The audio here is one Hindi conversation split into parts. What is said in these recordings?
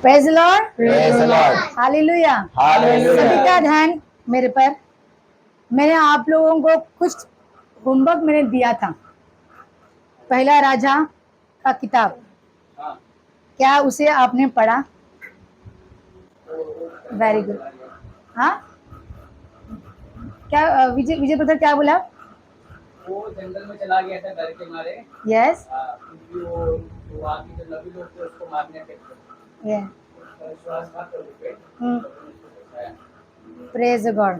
Praise Lord, Praise the Lord. Hallelujah. Hallelujah. सभी का ध्यान मेरे पर। मैंने आप लोगों को कुछ होमवर्क मैंने दिया था। पहला राजा का किताब, क्या उसे आपने पढ़ा? Very good. हाँ, क्या विजय विजय ब्रदर क्या बोला? वो जंगल में चला गया था डर के मारे। यस, क्योंकि वो आगे जो नबी लोग थे उसको मारने के थे। उसका विश्वासघात कर रुके। Praise God.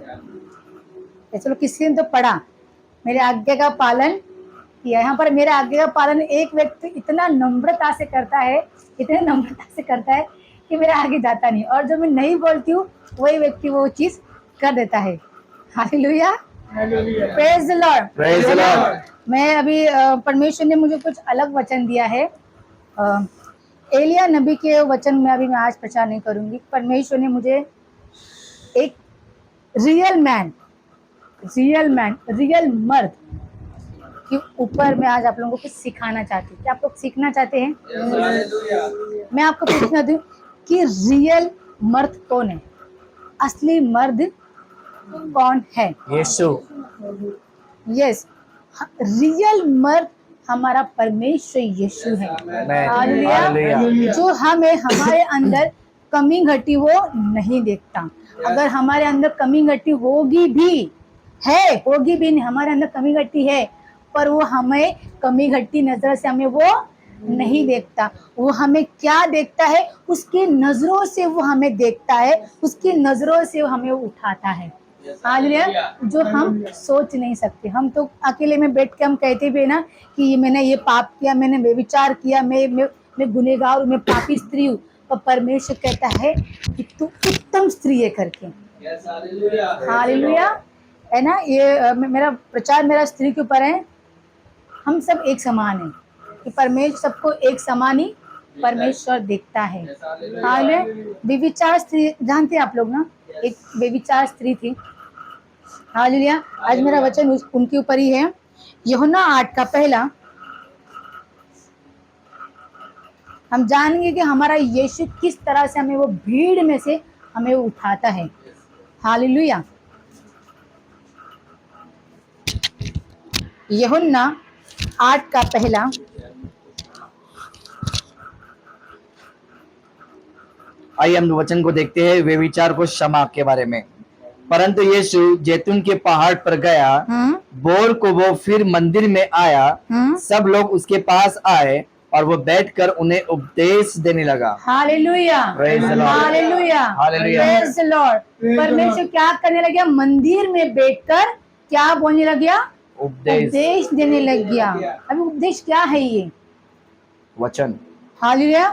चलो, किसी ने तो पढ़ा, मेरे आज्ञा का पालन किया। यहाँ पर मेरे आज्ञा का पालन एक व्यक्ति इतना नम्रता से करता है, इतने नम्रता से करता है कि मेरे आगे जाता नहीं, और जो मैं नहीं बोलती हूँ वही व्यक्ति वो चीज कर देता है। Hallelujah, praise the Lord. Praise the Lord. मैं अभी परमेश्वर ने मुझे कुछ अलग वचन दिया है। एलिया नबी के वचन में अभी मैं आज प्रचार नहीं करूंगी। परमेश्वर ने मुझे एक रियल मर्द के ऊपर मैं आज आप लोगों को कुछ सिखाना चाहती हूँ। क्या आप लोग सीखना चाहते हैं? मैं आपको पूछना दूं कि रियल मर्द कौन है? असली मर्द कौन है? यीशु। यस, रियल मर्द हमारा परमेश्वर यीशु है। हालेलुया। हालेलुया। जो हमें हमारे अंदर कमी घटी वो नहीं देखता। अगर हमारे अंदर कमी घटी होगी भी नहीं, हमारे अंदर कमी घटी है, पर वो हमें कमी घटी नजर से हमें वो नहीं देखता। वो हमें क्या देखता है? उसकी नजरों से वो हमें देखता है, उसकी नजरों से वो हमें उठाता है। हालेलुया। जो हम सोच नहीं सकते। हम तो अकेले में बैठ के हम कहते भी है ना कि मैंने ये पाप किया, मैंने व्यभिचार किया, मैं गुनहगार हूँ, मैं पापी स्त्री हूँ। पर परमेश्वर कहता है कि तू उत्तम स्त्री है करके। हालेलुया, है ना। ये मेरा प्रचार मेरा स्त्री के ऊपर है। हम सब एक समान हैं कि परमेश्वर सबको एक समान ही परमेश्वर देखता है। हालेलुया। व्यभिचार स्त्री जानते हैं आप लोग ना, एक व्यभिचार स्त्री थी। हालेलुया। आज मेरा वचन उनके ऊपर ही है। यूहन्ना 8 का पहला। हम जानेंगे कि हमारा यीशु किस तरह से हमें वो भीड़ में से हमें उठाता है। हालेलुया। यूहन्ना 8 का पहला। आइए हम वचन को देखते हैं, व्यभिचार को क्षमा के बारे में। परंतु यीशु जैतून के पहाड़ पर गया, बोर को वो फिर मंदिर में आया। सब लोग उसके पास आए और वो बैठकर उन्हें उपदेश देने लगा। Hallelujah, Praise the Lord. Hallelujah, hallelujah. Praise the Lord. परमेश्वर क्या करने लग गया? मंदिर में बैठकर क्या बोलने लग गया? उपदेश देने लग गया। अभी उपदेश क्या है? ये वचन। हालेलुया।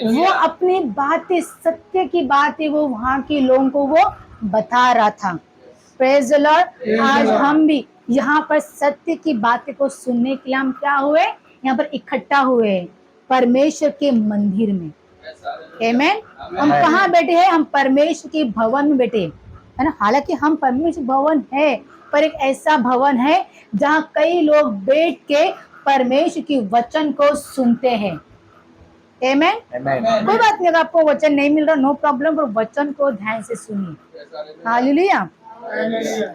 वो अपनी बातें, सत्य की बातें वो वहां के लोगों को वो बता रहा था। Praise the Lord. आज हम भी यहाँ पर सत्य की बातें को सुनने के लिए हम क्या हुए? यहाँ पर इकट्ठा हुए हैं परमेश्वर के मंदिर में। आमेन। हम कहाँ बैठे हैं? हम परमेश्वर के भवन में बैठे है ना। हालांकि हम परमेश्वर भवन है, पर एक ऐसा भवन है जहाँ कई लोग बैठ के परमेश्वर की वचन को सुनते हैं। आमेन। कोई बात नहीं, अगर आपको वचन नहीं मिल रहा, नो प्रॉब्लम, पर वचन को ध्यान से सुनिए। हालेलुया।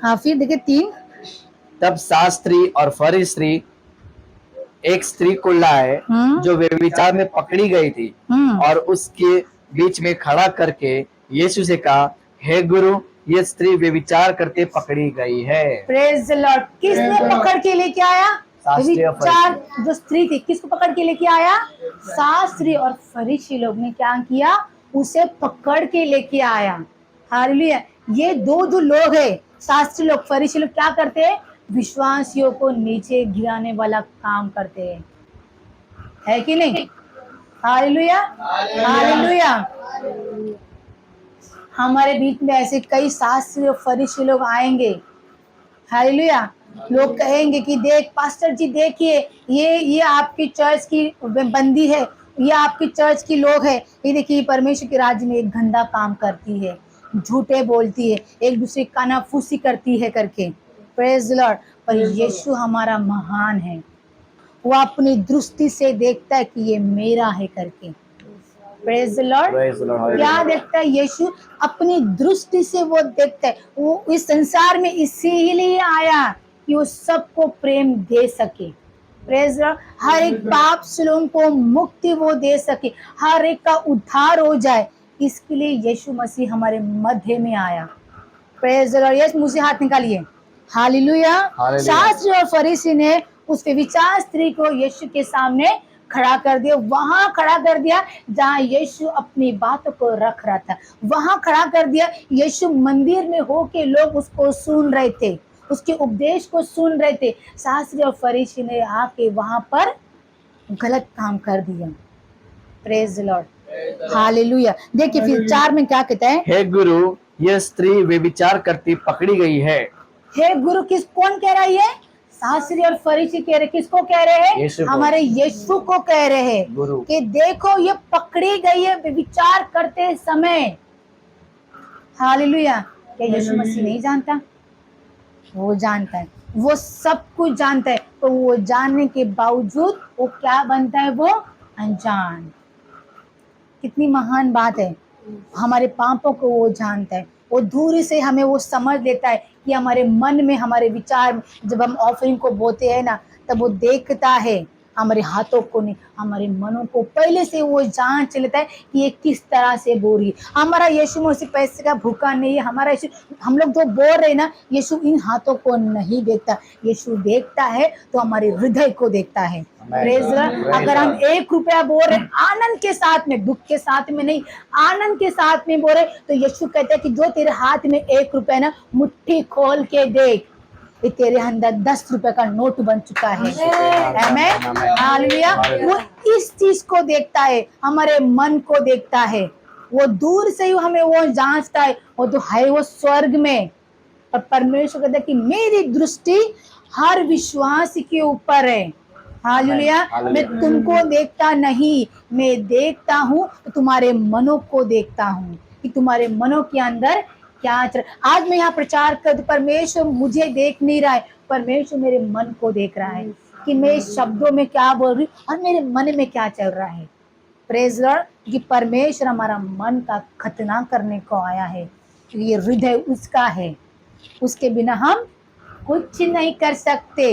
हाँ, फिर देखिए 3। तब शास्त्री और फरीसी एक स्त्री को लाए जो व्यभिचार में पकड़ी गई थी, और उसके बीच में खड़ा करके यीशु से कहा, हे गुरु, ये स्त्री व्यभिचार करते पकड़ी गई है। Praise the Lord. किसने पकड़ के लेके आया? व्यभिचार जो स्त्री थी, किसको पकड़ के लेके आया? शास्त्री और फरीसी लोग ने क्या किया? उसे पकड़ के लेके आया। हालेलुया। ये दो जो लोग हैं, शास्त्री लोग, फरीसी लोग, क्या करते हैं? विश्वासियों को नीचे गिराने वाला काम करते हैं, है कि नहीं? Hallelujah, hallelujah. हमारे बीच में ऐसे कई शास्त्री और फरीसी लोग आएंगे। हालेलुया। लोग कहेंगे कि देख पास्टर जी, देखिए ये आपकी चर्च की बंदी है, ये आपकी चर्च की लोग है, ये देखिए परमेश्वर के राज्य में एक गंदा काम करती है, झूठे बोलती है, एक दूसरे की कानाफूसी करती है करके। Praise the Lord. पर यीशु हमारा महान है। वो अपनी दृष्टि से देखता है कि ये मेरा है करके। Praise the Lord. Praise the Lord. क्या देखता है यीशु? अपनी दृष्टि से वो देखता है। वो इस संसार में इसीलिए आया कि वो सबको प्रेम दे सके। Praise the Lord. हर एक पाप से लोगों को मुक्ति वो दे सके, हर एक का उद्धार हो जाए, इसके लिए यीशु मसीह हमारे मध्य में आया। Praise the Lord. यस, मुझे हाथ निकालिए। हालेलुया। हालेलुया। शास्त्री और फरीसी ने उस व्यभिचार स्त्री को यीशु के सामने खड़ा कर दिया, वहां खड़ा कर दिया जहां यीशु अपनी बातों को रख रहा था, वहां खड़ा कर दिया। यीशु मंदिर में होके लोग उसको सुन रहे थे, उसके उपदेश को सुन रहे थे। शास्त्री और फरीसी ने आके वहां पर गलत काम कर दिया। Praise the lord. हालेलुया। देखिए फिर 4 में क्या कहता है? हे गुरु, यह स्त्री व्यभिचार करती पकड़ी गई है। हे गुरु, कौन कह रहा है ये? शास्त्री और फरीसी कह रहे। किसको कह रहे हैं? यीशु को। हमारे यीशु को कह रहे हैं गुरु। कि देखो ये पकड़ी गई है व्यभिचार करते समय। हालेलुया। क्या यीशु मसीह नहीं जानता? वो जानता है, वो सब कुछ जानता है, तो वो जानने के बावजूद वो क्या बनता है? वो अनजान। कितनी महान बात है। हमारे पापों को वो जानता है, वो दूर से हमें वो समझ लेता है कि हमारे मन में, हमारे विचार में, जब हम ऑफरिंग को बोते हैं ना, तब वो देखता है हमारे हाथों को नहीं, हमारे मनों को पहले से वो जांच लेता है कि ये किस तरह से बोल रही है। हमारा यीशु मसीह पैसे का भूखा नहीं है। हमारा यीशु, हम लोग जो बोल रहे हैं ना, यीशु इन हाथों को नहीं देखता। यीशु देखता है तो हमारे हृदय को देखता है। Praise the Lord. अगर हम 1 रुपया बोल रहे आनंद के साथ में, दुख के साथ में नहीं, आनंद के साथ में बोल रहे, तो यीशु कहता है कि जो तेरे हाथ में 1 रुपया ना, मुट्ठी खोल के देख, ये तेरे अंदर 10 रुपए का नोट बन चुका है। आमीन। हालेलुया। वो इस चीज को देखता है, हमारे मन को देखता है, वो दूर से ही हमें वो जांचता है। वो तो है वो स्वर्ग में। और परमेश्वर कहता है कि मेरी दृष्टि हर विश्वास के ऊपर है। हालेलुया। मैं तुमको देखता नहीं, मैं देखता हूँ तो तुम्हारे मनों को देखता हूँ कि तुम्हारे मनों के अंदर क्या चल। आज मैं यहाँ प्रचार कर, परमेश्वर मुझे देख नहीं रहा है, परमेश्वर मेरे मन को देख रहा है कि मैं शब्दों में क्या बोल रही हूँ और मेरे मन में क्या चल रहा है। Praise Lord. कि परमेश्वर हमारा मन का खतना करने को आया है, ये हृदय उसका है, उसके बिना हम कुछ नहीं कर सकते।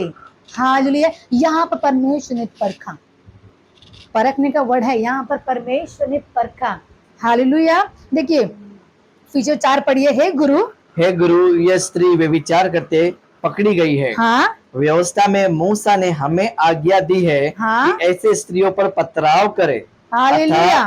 हालेलुया। यहाँ पर परमेश्वर ने परखा, परखने का वर्ड है यहाँ पर, परमेश्वर ने परखा। हालेलुया। देखिए फीचर 4 पढ़िए। हे गुरु, यह स्त्री व्यभिचार करते पकड़ी गई है। हाँ, व्यवस्था में मूसा ने हमें आज्ञा दी है हाँ, कि ऐसे स्त्रियों पर पथराव करे। हालेलुया।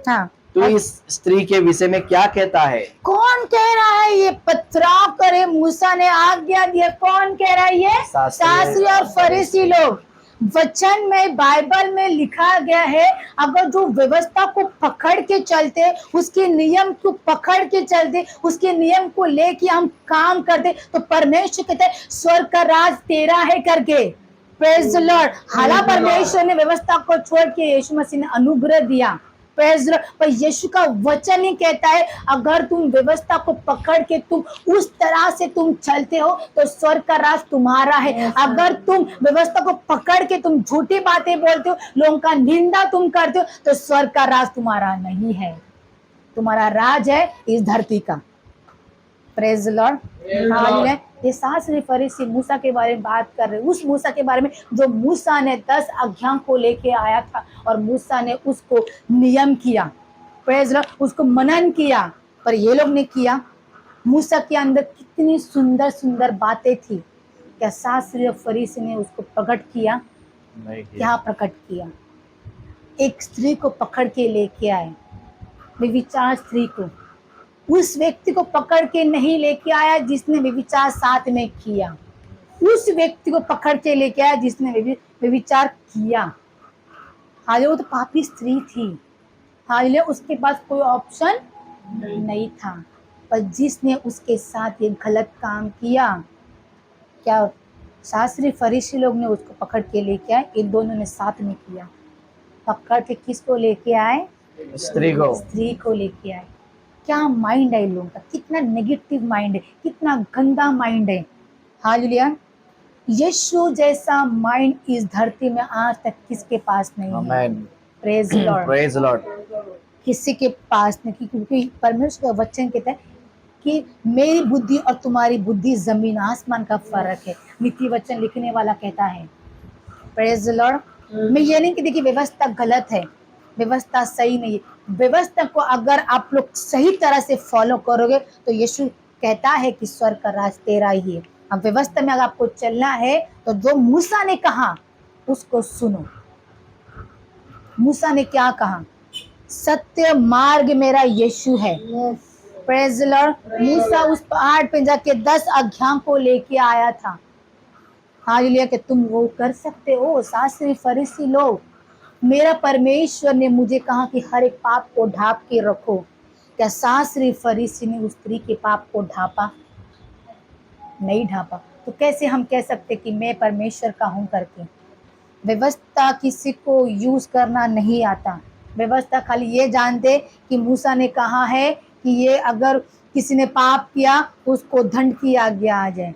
हाँ, तू इस स्त्री के विषय में क्या कहता है? कौन कह रहा है ये पथराव करे? मूसा ने आज्ञा दी है। कौन कह रहा है ये? शास्त्री और फरीसी लोग। वचन में, बाइबल में लिखा गया है, अगर जो व्यवस्था को पकड़ के चलते, उसके नियम को पकड़ के चलते, उसके नियम को लेके हम काम करते, तो परमेश्वर कहते हैं स्वर्ग का राज तेरा है करके। Praise the Lord. हालांकि परमेश्वर ने व्यवस्था को छोड़ के यीशु मसीह ने अनुग्रह दिया। Praise the Lord. पर यीशु का वचन ही कहता है अगर तुम व्यवस्था को पकड़ के तुम उस तरह से तुम चलते हो तो स्वर्ग का राज तुम्हारा है। अगर तुम व्यवस्था को पकड़ के तुम झूठी बातें बोलते हो, लोगों का निंदा तुम करते हो, तो स्वर्ग का राज तुम्हारा नहीं है। तुम्हारा राज है इस धरती का। Praise the lord. हालेलुया। ये शास्त्री फरीसी मूसा के बारे में बात कर रहे, उस मूसा के बारे में जो मूसा ने 10 आज्ञा को लेके आया था और मूसा ने उसको नियम किया। Praise Lord. उसको मनन किया, पर ये लोग ने किया। मूसा के अंदर कितनी सुंदर सुंदर बातें थी, क्या शास्त्री और फरीसी ने उसको प्रकट किया? क्या प्रकट किया? एक स्त्री को पकड़ के लेके आए, व्यभिचार स्त्री को। उस व्यक्ति को पकड़ के नहीं लेके आया जिसने व्यभिचार साथ में किया, उस व्यक्ति को पकड़ के लेके आया जिसने व्यभिचार किया। हालेलुया। वो तो पापी स्त्री थी। हालेलुया। उसके पास कोई ऑप्शन नहीं था, पर जिसने उसके साथ ये गलत काम किया, क्या शास्त्री फरीसी लोग ने उसको पकड़ के लेके आए, इन दोनों ने साथ में किया। पकड़ के किसको लेके आए? स्त्री को लेके आए। क्या माइंड है इन लोगों का, कितना नेगेटिव माइंड है, कितना गंदा माइंड है। हालेलुया। यीशु जैसा माइंड इस धरती में आज तक किसके पास नहीं है। Praise Lord. Praise Lord. किसी के पास नहीं, क्योंकि परमेश्वर का वचन कहता है कि मेरी बुद्धि और तुम्हारी बुद्धि जमीन आसमान का फर्क है, नीति वचन लिखने वाला कहता है। Praise the Lord. मैं ये नहीं कहती कि व्यवस्था गलत है, व्यवस्था सही नहीं है। व्यवस्था को अगर आप लोग सही तरह से फॉलो करोगे तो यीशु कहता है कि स्वर्ग का राज तेरा ही है। अब व्यवस्था में अगर आपको चलना है तो जो मूसा ने कहा उसको सुनो। मूसा ने क्या कहा? सत्य मार्ग मेरा यीशु है। Praise the Lord. मूसा उस पहाड़ पे जाके 10 आज्ञाओं को लेके आया था। हालेलुया। कि तुम वो कर सकते हो। शास्त्री फरीसी लोग, मेरा परमेश्वर ने मुझे कहा कि हर एक पाप को ढांप के रखो। क्या शास्त्री फरीसी ने उस स्त्री के पाप को ढांपा? नहीं ढांपा। तो कैसे हम कह सकते कि मैं परमेश्वर का हूं करके? व्यवस्था किसी को यूज करना नहीं आता। व्यवस्था खाली ये जानते कि मूसा ने कहा है कि ये अगर किसी ने पाप किया उसको दंड की आज्ञा आ जाए।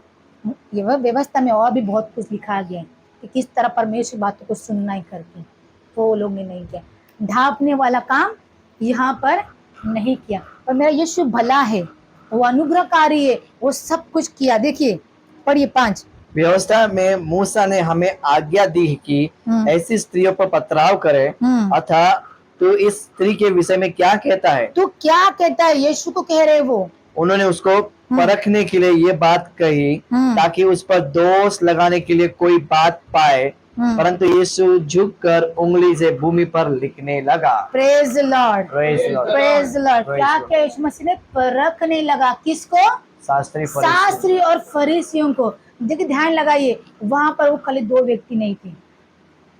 ये वह व्यवस्था में और भी बहुत कुछ लिखा गया है कि किस तरह परमेश्वर बातों को सुनना ही करके, तो वो लोग ने नहीं किया। ढांपने वाला काम यहाँ पर नहीं किया। और मेरा यीशु भला है, वो अनुग्रहकारी है, वो सब कुछ किया। देखिए पढ़िए 5। व्यवस्था में मूसा ने हमें आज्ञा दी कि ऐसी स्त्रियों पर पथराव करे। अतः तू इस स्त्री के विषय में क्या कहता है? तू क्या कहता है? यीशु को कह रहे वो। उन्होंने उसको परखने के लिए ये बात कही ताकि उस पर दोष लगाने के लिए कोई बात पाए, परंतु यीशु झुककर उंगली से भूमि पर लिखने लगा। Praise Lord, praise Lord, praise Lord. Praise क्या Lord. क्या यीशु मसीह ने परखने लगा? किसको? शास्त्री और फरीसियों को। देखिए ध्यान लगाइए, वहां पर वो खाली 2 व्यक्ति नहीं थे,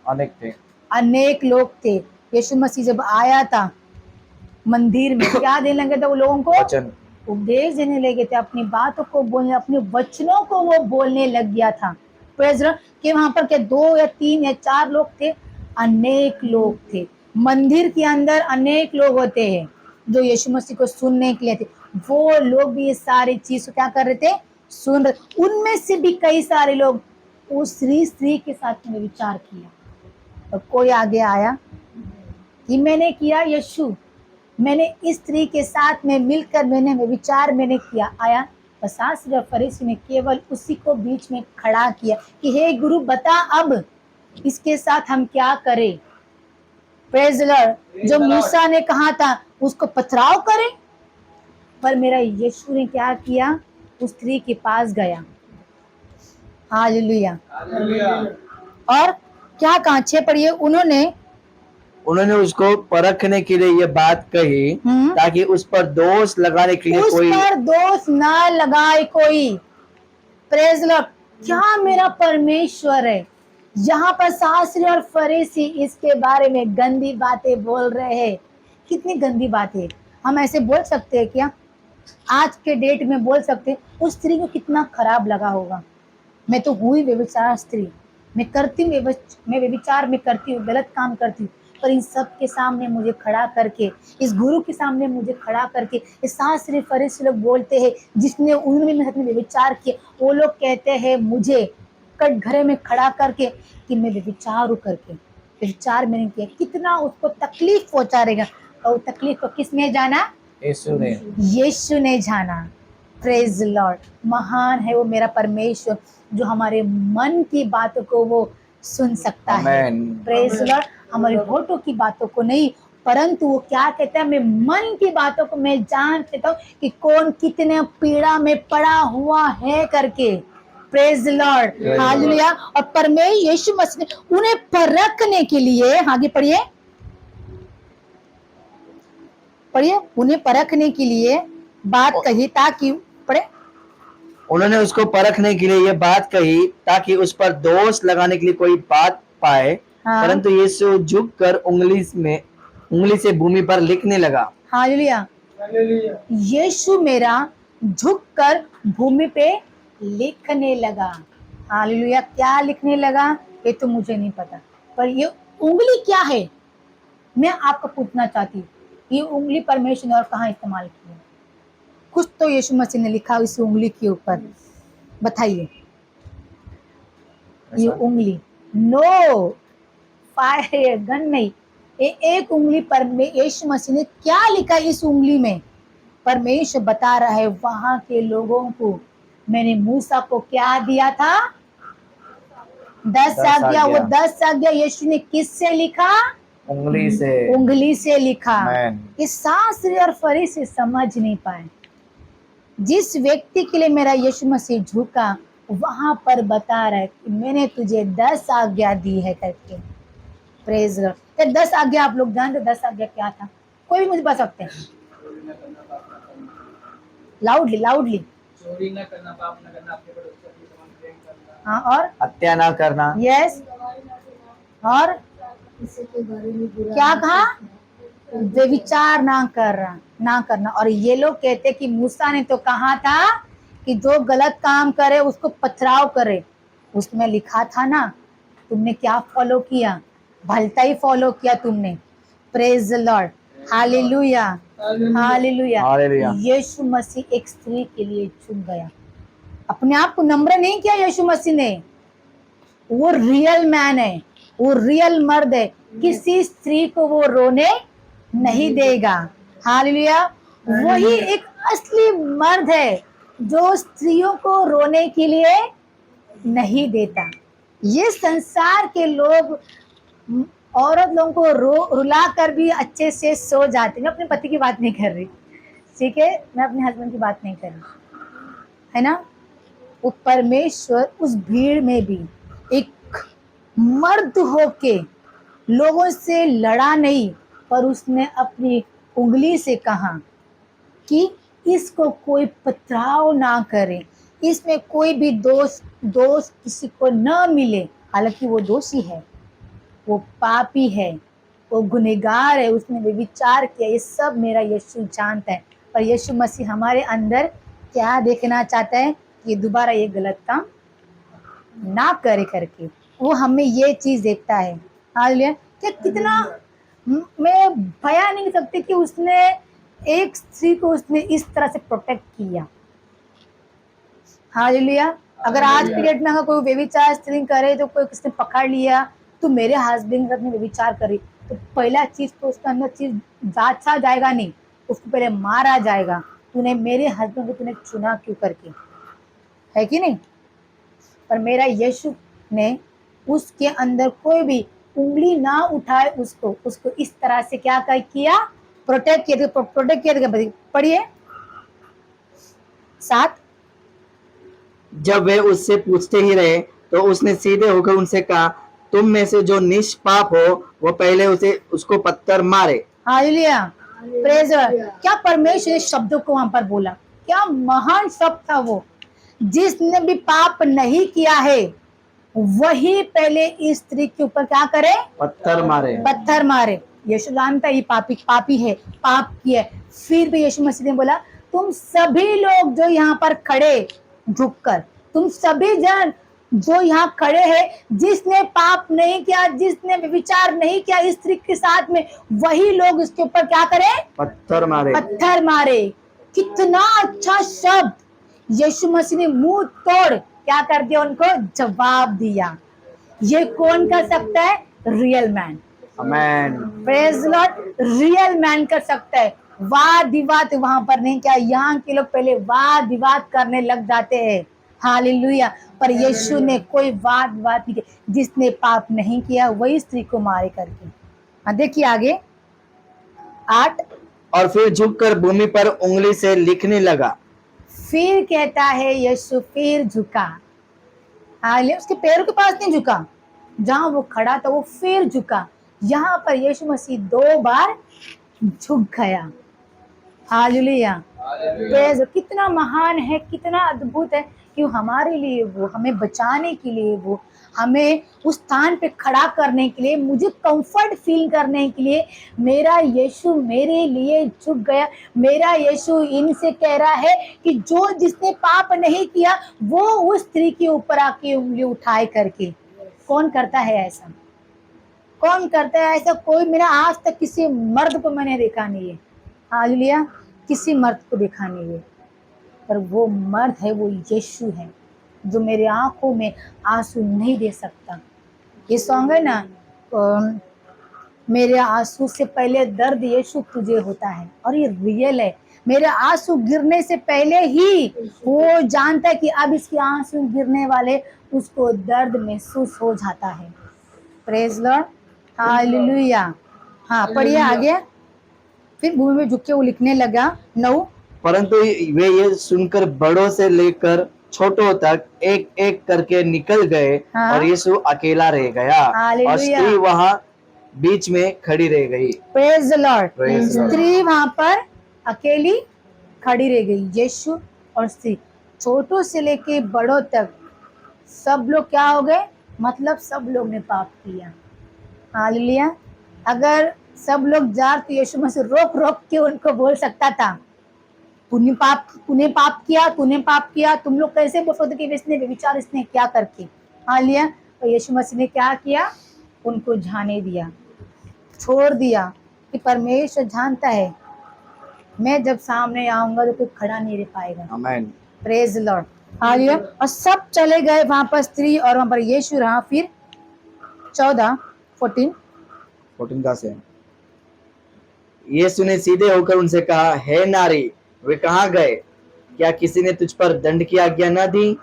अनेक थे, अनेक लोग थे। यीशु मसीह जब आया था मंदिर में, क्या देने लगे थे वो लोगों को? वचन, उपदेश देने लगे थे, अपनी बातों को बोलने, अपने वचनों को वो बोलने लग गया था। Praise Lord. कि वहां पर क्या 2 या 3 या 4 लोग थे? अनेक लोग थे। मंदिर के अंदर अनेक लोग होते हैं जो यीशु मसीह को सुनने के लिए थे। वो लोग भी ये सारी चीज क्या कर रहे थे? सुन रहे। उनमें से भी कई सारे लोग उस स्त्री के साथ में विचार किया। और कोई आगे आया कि मैंने किया, यीशु मैंने इस स्त्री के साथ में मिलकर मैंने विचार मैंने किया। आया और शास्त्री और फरीसी ने केवल उसी को बीच में खड़ा किया कि हे गुरु बता अब इसके साथ हम क्या करें। Praise the Lord. जो मूसा ने कहा था उसको पथराव करें, पर मेरा यीशु ने क्या किया? उस स्त्री के पास गया। हालेलुया। और क्या कहा? 6 पढ़िए। उन्होंने उसको परखने के लिए ये बात कही ताकि उस पर दोष लगाने के लिए उस कोई पर दोष ना लगाए कोई। Praise Lord. क्या मेरा परमेश्वर है। यहाँ पर शास्त्री और फरीसी इसके बारे में गंदी बातें बोल रहे हैं। कितनी गंदी बातें। हम ऐसे बोल सकते हैं क्या? आज के डेट में बोल सकते हैं उस स्त्री को कितना खराब लगा होगा। मैं तो हुई व्यभिचार स्त्री, मैं करती हूँ मैं व्यभिचार में करती हूँ, गलत काम करती हूँ, पर इन सब के सामने मुझे खड़ा करके, इस गुरु के सामने मुझे खड़ा करके इस शास्त्री फरीसी लोग बोलते हैं जिसने उन्होंने मेरे साथ में व्यभिचार किया, वो लोग कहते हैं मुझे कटघरे में खड़ा करके कि मैं व्यभिचार करके, व्यभिचार मैंने किया। कितना उसको तकलीफ पहुंचाएगा। और तकलीफ को किसने जाना? यीशु ने जाना। Praise Lord. महान है वो मेरा परमेश्वर जो हमारे मन की बातों को वो सुन सकता है। Praise Lord. हमारे होठों की बातों को नहीं, परंतु वो क्या कहता है? मैं मन की बातों को मैं जान लेता हूँ कि कौन कितने पीड़ा में पड़ा हुआ है करके। Praise lord. हालेलुया। और परमेश्वर यीशु मसीह ने उन्हें परखने के लिए, आगे पढ़िए पढ़िए, उन्हें परखने के लिए बात कही ताकि पढ़े। उन्होंने उसको परखने के लिए ये बात कही ताकि उस पर दोष लगाने के लिए कोई बात पाए, परंतु यीशु झुककर उंगली से भूमि पर लिखने लगा। हालेलुया। यीशु मेरा झुककर भूमि पे लिखने लगा। हालेलुया। क्या लिखने लगा ये तो मुझे नहीं पता, पर ये उंगली क्या है मैं आपको पूछना चाहती हूँ। ये उंगली परमेश्वर ने और कहाँ इस्तेमाल की है? कुछ तो यीशु मसीह ने लिखा इस उंगली के ऊपर, बताइए। ये उंगली, नो फायर गन नहीं, एक उंगली पर यीशु मसीह ने क्या लिखा इस उंगली में? परमेश्वर बता रहा है वहां के लोगों को, मैंने मूसा को क्या दिया था? 10 आज्ञा। वो 10 आज्ञा यीशु ने किससे लिखा? उंगली से। उंगली से लिखा। Amen. ये शास्त्री और फरीसी समझ नहीं पाए। जिस व्यक्ति के लिए मेरा यीशु मसीह झुका, वहां पर बता रहा है कि मैंने तुझे 10 आज्ञा दी है करके। Praise God. तो 10 आज्ञा आप लोग जानते 10 आज्ञा क्या था? कोई भी मुझे बता सकते हैं? चोरी न करना, पाप न करना, लाउडली लाउडली। चोरी न करना, पाप न करना, अपने बड़ों से अपने समान प्रेम करना, हाँ, और हत्या ना करना। यस, और क्या कहा? व्यभिचार ना करना। और ये लोग कहते कि मूसा ने तो कहा था कि जो गलत काम करे उसको पथराव करे। उसमें लिखा था ना, तुमने क्या फॉलो किया? भलता ही फॉलो किया तुमने। Praise the lord, hallelujah, hallelujah. Hallelujah. Yeshu Masih एक स्त्री के लिए झुक गया, अपने आप को नम्र नहीं किया यीशु मसीह ने। वो रियल मैन है, वो रियल मर्द है, किसी स्त्री को वो रोने नहीं देगा। हालेलुया। वही एक असली मर्द है जो स्त्रियों को रोने के लिए नहीं देता। ये संसार के लोग औरत लोगों को रुला कर भी अच्छे से सो जाते। मैं अपने पति की बात नहीं कर रही, ठीक है, मैं अपने हस्बैंड की बात नहीं कर रही, है ना। वो परमेश्वर उस भीड़ में भी एक मर्द होके लोगों से लड़ा नहीं, पर उसने अपनी उंगली से कहा कि इसको कोई पथराव ना करे, इसमें कोई भी दोष किसी को न मिले। हालांकि वो दोषी है, वो पापी है, वो गुनहगार है, उसने व्यभिचार किया, ये सब मेरा यीशु जानता है। पर यीशु मसीह हमारे अंदर क्या देखना चाहता है? कि दोबारा ये गलत काम ना करे करके वो हमें ये चीज देखता है। हालेलुया। क्या कितना मैं बयान नहीं कर सकती कि उसने एक स्त्री को उसने इस तरह से प्रोटेक्ट किया। हालेलुया। अगर आज पीरियड में अगर कोई व्यभिचार स्त्री करे तो कोई किसने पकड़ लिया तो मेरे हस्बैंड ने व्यभिचार करी, तो पहला चीज तो उसके अंदर चीज जांचा जाएगा नहीं, उसको पहले मारा जाएगा। तूने मेरे हस्बैंड को तूने चुना क्यों करके, है कि नहीं। पर मेरा यीशु ने उसके अंदर कोई भी उंगली ना उठाए, उसको इस तरह से क्या किया? प्रोटेक्ट किया। पढ़िए 7। जब वे उससे पूछते ही रहे तो उसने सीधे होकर उनसे कहा, तुम में से जो निष्पाप हो वो पहले उसको पत्थर मारे। Hallelujah, praise God. क्या परमेश्वर ने शब्दों को वहां पर बोला, क्या महान शब्द था वो। जिसने भी पाप नहीं किया है वही पहले इस स्त्री के ऊपर क्या करे? पत्थर मारे। यीशु जानता है ये पापी है, पाप किया है। फिर भी यीशु मसीह ने बोला, तुम सभी लोग जो यहाँ पर खड़े झुककर, तुम सभी जन जो यहाँ खड़े हैं, जिसने पाप नहीं किया, जिसने विचार नहीं किया इस स्त्री के साथ में, वही लोग इसके ऊपर क्या करे? पत्थर मारे। कितना अच्छा शब्द। यीशु मसीह ने मुंह तोड़ क्या कर दिया? उनको जवाब दिया। ये कौन कर सकता है? Real man. Amen. Praise lord. Real man कर सकता है। वाद विवाद वहां पर नहीं किया। यहाँ के लोग पहले वाद विवाद करने लग जाते हैं। हालेलुया। पर यीशु ने कोई वाद विवाद नहीं किया। जिसने पाप नहीं किया वही स्त्री को मारे करके। हाँ, देखिए आगे 8। और फिर झुककर भूमि पर उंगली से लिखने लगा। फिर कहता है यीशु फिर झुका। हालेलुया। उसके पैरों के पास नहीं झुका, जहां वो खड़ा था वो फिर झुका। यहाँ पर यीशु मसीह 2 बार झुक गया। हालेलुया। कितना महान है, कितना अद्भुत है कि हमारे लिए वो, हमें बचाने के लिए वो, हमें उस स्थान पे खड़ा करने के लिए, मुझे कंफर्ट फील करने के लिए मेरा यीशु मेरे लिए झुक गया। मेरा यीशु इनसे कह रहा है कि जो जिसने पाप नहीं किया वो उस स्त्री के ऊपर आके उंगली उठाए करके। कौन करता है ऐसा? कौन करता है ऐसा? कोई, मेरा आज तक किसी मर्द को मैंने देखा नहीं है। हालेलुया। किसी मर्द को देखा नहीं है, पर वो मर्द है, वो यीशु है जो मेरे आंखों में आंसू नहीं दे सकता। ये सॉन्ग है ना, मेरे आंसू से पहले दर्द यीशु तुझे होता है, और ये रियल है। मेरे आंसू गिरने से पहले ही वो जानता है कि अब इसके आंसू गिरने वाले, उसको दर्द महसूस हो जाता है। Praise lord, hallelujah. हाँ, पढ़िए आगे। फिर भूमि में झुक के वो लिखने लगा 9। परंतु वे ये सुनकर बड़ों से लेकर छोटों तक एक एक करके निकल गए, हाँ। और यीशु अकेला रह गया, और हालेलुया। स्त्री वहां बीच में खड़ी रह गई। Praise the Lord. Praise the Lord. स्त्री वहां पर अकेली खड़ी रह गई। यीशु और स्त्री, छोटों से लेके बड़ों तक सब लोग क्या हो गए? मतलब सब लोग ने पाप किया। हालेलुया। अगर सब लोग जार तो यीशु मसीह रोक रोक के उनको बोल सकता था, तूने पाप किया। तुम लोग कैसे बोल सकते कि इसने व्यभिचार इसने क्या करके। हालेलुया। तो यीशु मसीह ने क्या किया? उनको जाने दिया, छोड़ दिया कि परमेश्वर जानता है मैं जब सामने आऊंगा तो कोई खड़ा नहीं रह पाएगा। आमेन। Praise lord, hallelujah. और सब चले गए वहां पर, स्त्री और वहां पर यीशु रहा। फिर 14 का से यीशु ने सीधे होकर उनसे कहा, हे नारी, वे कहाँ गए? क्या किसी ने तुझ पर दंड की आज्ञा न दी?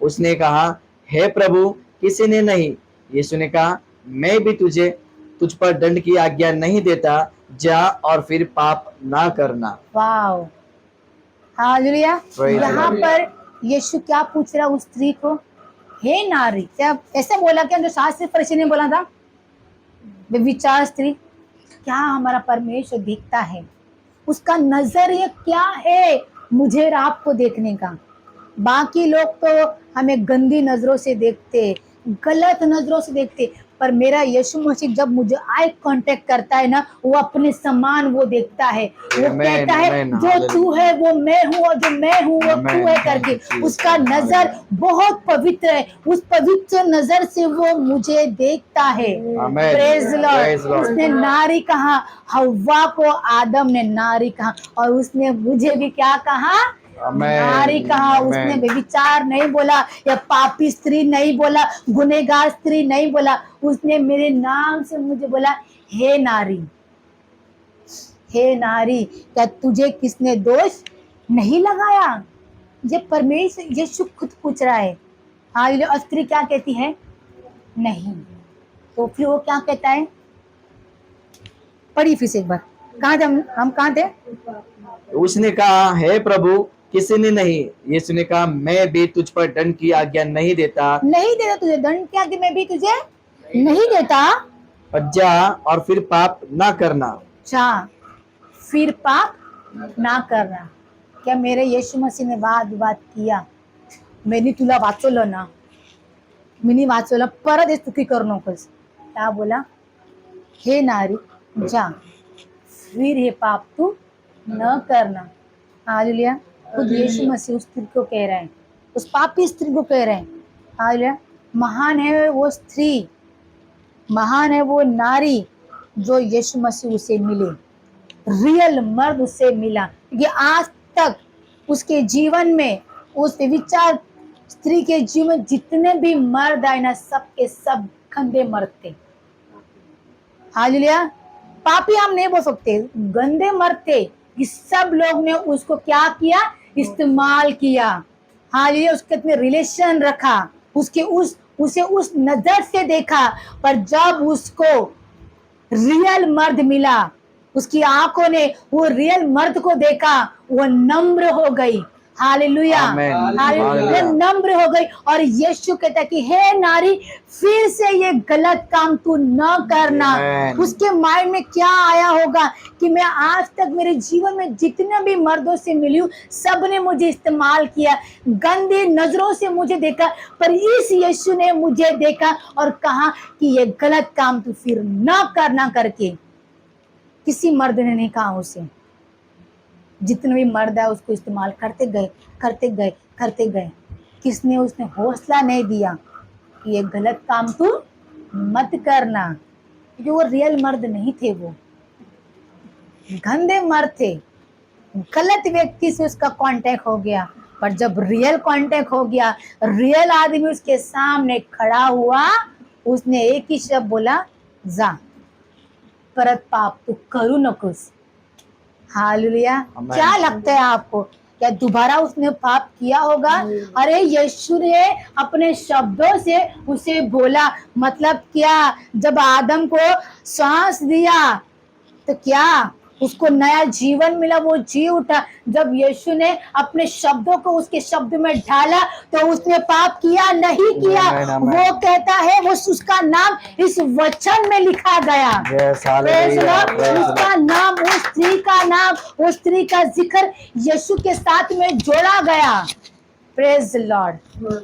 उसने कहा, हे प्रभु, किसी ने नहीं। यीशु ने कहा, मैं भी तुझ पर दंड की आज्ञा नहीं देता, जा और फिर पाप ना करना। Wow, hallelujah. यहाँ पर यीशु क्या पूछ रहा उस स्त्री को? हे नारी। क्या ऐसे बोला क्या जो शास्त्री फरीसी ने बोला था? विचार स्त्री, क्या हमारा परमेश्वर देखता है? उसका नजरिया क्या है मुझे और आपको देखने का? बाकी लोग तो हमें गंदी नजरों से देखते, गलत नजरों से देखते, पर मेरा यीशु मसीह जब मुझे आई कांटेक्ट करता है ना, वो अपने समान वो देखता है। वो कहता है जो तू है वो मैं हूँ, और जो मैं हूँ वो तू है करके। उसका नजर बहुत पवित्र है, उस पवित्र नजर से वो मुझे देखता है। Praise Lord. उसने नारी कहा, हव्वा को आदम ने नारी कहा, और उसने मुझे भी क्या कहा? नारी कहा। उसने व्यभिचार नहीं बोला, या पापी स्त्री नहीं बोला, गुनहगार स्त्री नहीं बोला। उसने मेरे नाम से मुझे बोला, हे नारी, हे नारी, क्या तुझे किसने दोष नहीं लगाया? ये परमेश्वर यीशु खुद पूछ रहा है। हालेलुया। और स्त्री क्या कहती है? नहीं। तो फिर वो क्या कहता है? पढ़ी फिर से एक बार। कहाँ थे हम कहाँ थे? उसने कहा, हे प्रभु, किसी ने नहीं। यीशु ने कहा, मैं भी तुझ पर दंड की आज्ञा नहीं देता तुझे दंड की आज्ञा मैं भी तुझे नहीं देता। जा और फिर पाप ना करना। जा फिर पाप ना करना। क्या मेरे यीशु मसीह ने वाद किया? मैंने तुला वाचवलं ना, मिनी वाचवलं, परत हे चुकी करू नकोस। क्या बोला? हे नारी, जा फिर ये पाप तू न करना। हालेलुया। खुद यीशु मसीह उस स्त्री को कह रहे हैं, उस पापी स्त्री को कह रहे हैं। हालेलुया। महान है वो स्त्री, महान है वो नारी जो यीशु मसीह उसे मिले, रियल मर्द उसे मिला। क्योंकि आज तक उसके जीवन में, उस विचार स्त्री के जीवन जितने भी मर्द आए ना, सब के सब गंदे मर्द थे। हालेलुया। पापी हम नहीं बोल सकते, गंदे मर्द थे। कि सब लोग ने उसको क्या किया? इस्तेमाल किया। हालेलुया। उसके में रिलेशन रखा, उसे उस नजर से देखा। पर जब उसको रियल मर्द मिला, उसकी आंखों ने वो रियल मर्द को देखा, वो नम्र हो गई। हालेलुया। हालेलुया। नम्र हो गई। और यीशु कहता है कि हे नारी, फिर से ये गलत काम तू न करना। उसके माइंड में क्या आया होगा कि मैं आज तक मेरे जीवन में जितने भी मर्दों से मिली हूँ, सब ने मुझे इस्तेमाल किया, गंदी नजरों से मुझे देखा, पर इस यीशु ने मुझे देखा और कहा कि ये गलत काम तू फिर न करना करके। किसी मर्द ने नहीं कहा उसे, जितने भी मर्द है उसको इस्तेमाल करते गए। किसने उसने हौसला नहीं दिया कि ये गलत काम तू मत करना, क्योंकि वो रियल मर्द नहीं थे, वो गंदे मर्द थे। गलत व्यक्ति से उसका कांटेक्ट हो गया। पर जब रियल कांटेक्ट हो गया, रियल आदमी उसके सामने खड़ा हुआ, उसने एक ही शब्द बोला, जा। परत पाप तू करू नकोस। हालेलुया। Amen. क्या लगता है आपको, क्या दोबारा उसने पाप किया होगा? अरे यीशु ने अपने शब्दों से उसे बोला, मतलब क्या, जब आदम को सांस दिया तो क्या उसको नया जीवन मिला, वो जी उठा। जब यीशु ने अपने शब्दों को उसके शब्द में ढाला तो उसने पाप किया नहीं किया। Amen, amen. वो कहता है वो उसका नाम इस वचन में लिखा गया। Yes, Praise the hallelujah, Lord। praise the उसका Lord. नाम, उस स्त्री का नाम, उस स्त्री का जिक्र यीशु के साथ में जोड़ा गया। Praise lord,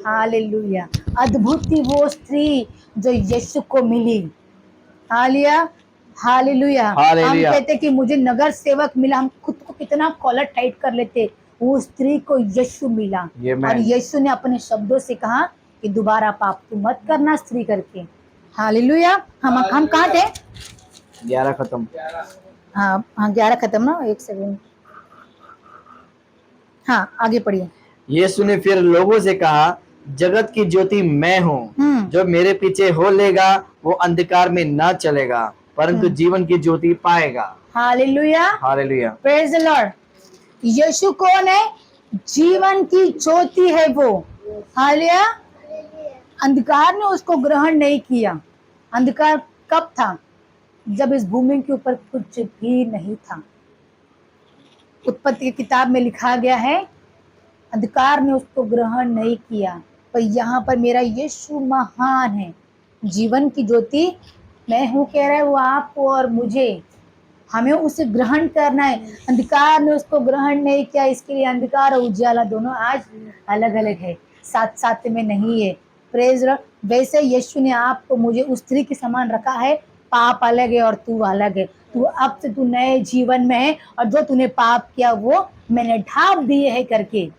hallelujah. अद्भुत थी वो स्त्री जो यीशु को मिली। Hallelujah, hallelujah. हम हालेलुया। कहते कि मुझे नगर सेवक मिला, हम खुद को कितना कॉलर टाइट कर लेते। वो स्त्री को यीशु मिला Amen. और यीशु ने अपने शब्दों से कहा कि दोबारा पाप तू मत करना स्त्री करके। हालेलुया। हम कहाँ थे? 11 खत्म। 11 हाँ हाँ, 11 खत्म ना, एक सेकंड। हाँ, आगे पढ़िए। यीशु ने फिर लोगों से कहा, जगत की ज्योति मैं हूँ, जो मेरे पीछे हो लेगा वो अंधकार में ना चलेगा परंतु जीवन की ज्योति पाएगा। Hallelujah, hallelujah. Praise the lord. Yeshu कौन है? जीवन की ज्योति है वो। हालेलुया। अंधकार ने उसको ग्रहण नहीं किया। अंधकार कब था? जब इस भूमि के ऊपर कुछ भी नहीं था। उत्पत्ति की किताब में लिखा गया है, अंधकार ने उसको ग्रहण नहीं किया। पर यहाँ पर मेरा यीशु महान है, जीवन की ज्योति मैं हूँ कह रहा है वो आपको और मुझे। हमें उसे ग्रहण करना है। अंधकार ने उसको ग्रहण नहीं किया, इसके लिए अंधकार और उजाला दोनों आज अलग अलग है, साथ साथ में नहीं है। Praise Lord. वैसे यीशु ने आपको मुझे उस स्त्री के समान रखा है। पाप अलग है और तू अलग है। तू अब से तू नए जीवन में है और जो तूने पाप किया वो मैंने ढाप दिए है करके।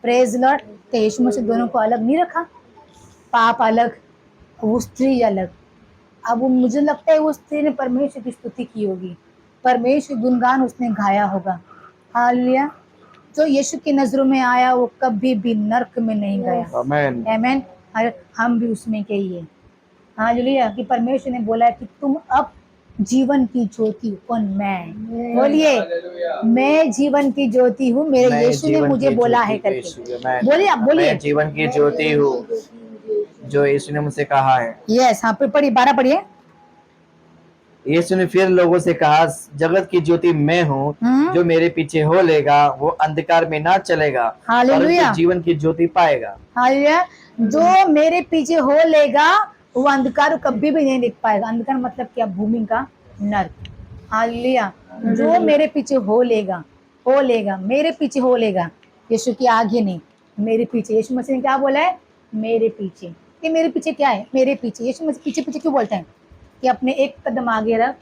Praise Lord. तो यीशु मसीह दोनों को अलग नहीं रखा, पाप अलग, वो स्त्री अलग। अब वो मुझे लगता है वो स्त्री ने परमेश्वर की स्तुति की होगी, परमेश्वर गुणगान उसने गाया होगा। हालेलुया। जो यीशु की नजरों में आया वो कभी भी नरक में नहीं गया। आमेन। आमेन। हम भी उसमें के ही है। हालेलुया। कि परमेश्वर ने बोला कि तुम अब जीवन की ज्योति। कौन? मैं। बोलिए, हालेलुया। मैं जीवन की ज्योति हूँ, मेरे मैं यीशु ने जीवन मुझे की बोला ज्योति है हूँ, यीशु करके। मैं- बोलिए, आप बोलिए। मैं जीवन की ज्योति हूँ जो यीशु ने मुझसे कहा है। यस, हाँ, पढ़िए, 12 पढ़िए। यीशु ने फिर लोगों से कहा, जगत की ज्योति मैं हूँ, जो मेरे पीछे हो लेगा वो अंधकार में ना चलेगा हालेलुया। परंतु जीवन की ज्योति पाएगा। हालेलुया। जो मेरे पीछे हो लेगा वो अंधकार को कभी भी नहीं देख पाएगा। अंधकार मतलब क्या? भूमि का नर्क। हालेलुया। जो मेरे पीछे हो लेगा, मेरे पीछे हो लेगा। यीशु के आगे नहीं, मेरे पीछे। यीशु मसीह ने क्या बोला है? मेरे पीछे। ये मेरे पीछे क्या है? मेरे पीछे। यीशु मसीह पीछे पीछे क्यों बोलते हैं? कि अपने एक कदम आगे रख